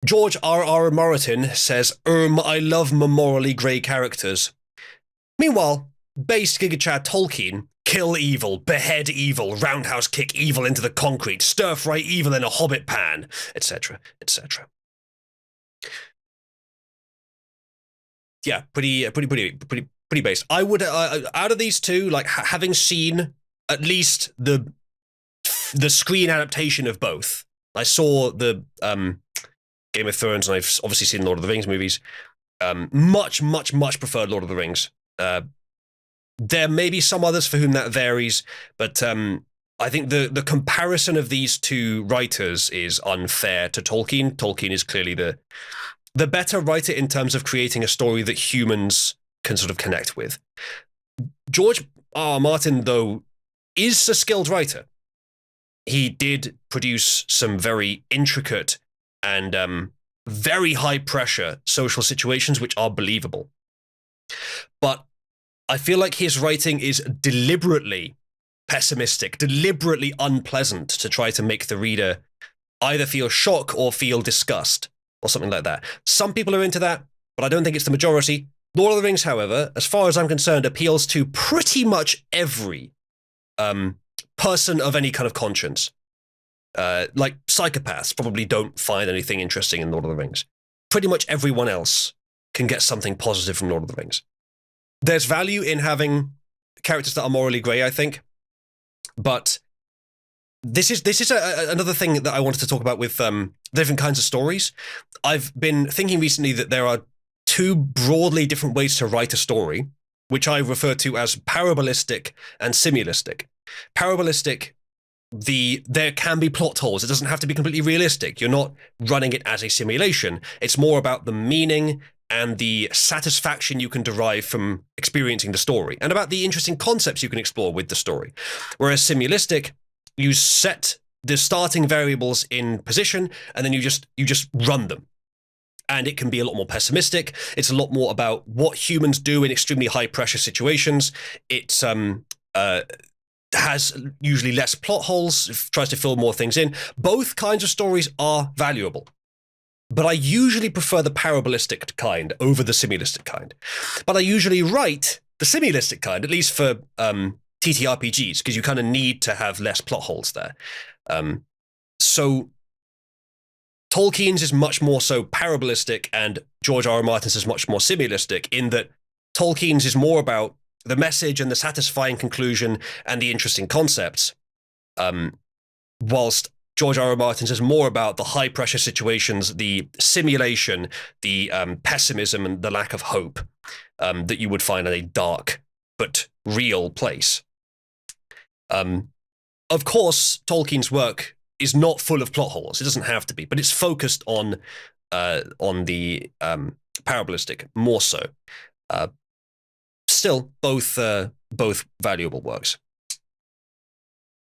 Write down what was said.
George R.R. Martin says, I love my morally grey characters. Meanwhile, based Giga Chad Tolkien, kill evil, behead evil, roundhouse kick evil into the concrete, stir-fry evil in a hobbit pan, etc., etc. Yeah, pretty based. I would, out of these two, like, having seen at least the screen adaptation of both, I saw the Game of Thrones, and I've obviously seen Lord of the Rings movies. Much preferred Lord of the Rings. There may be some others for whom that varies, but I think the comparison of these two writers is unfair to Tolkien. Tolkien is clearly the better writer in terms of creating a story that humans can sort of connect with. George R. Martin, though, is a skilled writer. He did produce some very intricate and very high-pressure social situations which are believable. But I feel like his writing is deliberately pessimistic, deliberately unpleasant to try to make the reader either feel shock or feel disgust or something like that. Some people are into that, but I don't think it's the majority. Lord of the Rings, however, as far as I'm concerned, appeals to pretty much every person of any kind of conscience. Like psychopaths probably don't find anything interesting in Lord of the Rings. Pretty much everyone else can get something positive from Lord of the Rings. There's value in having characters that are morally grey, I think, but this is another thing that I wanted to talk about with different kinds of stories. I've been thinking recently that there are two broadly different ways to write a story, which I refer to as parabolistic and simulistic. Parabolistic, there can be plot holes. It doesn't have to be completely realistic. You're not running it as a simulation. It's more about the meaning and the satisfaction you can derive from experiencing the story, and about the interesting concepts you can explore with the story. Whereas simulistic, you set the starting variables in position, and then you just run them. And it can be a lot more pessimistic. It's a lot more about what humans do in extremely high-pressure situations. It's has usually less plot holes, tries to fill more things in. Both kinds of stories are valuable. But I usually prefer the parabolistic kind over the simulistic kind. But I usually write the simulistic kind, at least for TTRPGs, because you kind of need to have less plot holes there. So Tolkien's is much more so parabolistic, and George R.R. Martin's is much more simulistic, in that Tolkien's is more about the message and the satisfying conclusion and the interesting concepts, whilst George R.R. Martin's is more about the high-pressure situations, the simulation, the pessimism and the lack of hope that you would find in a dark but real place. Of course, Tolkien's work is not full of plot holes. It doesn't have to be, but it's focused on the parabolistic more so. Still, both valuable works.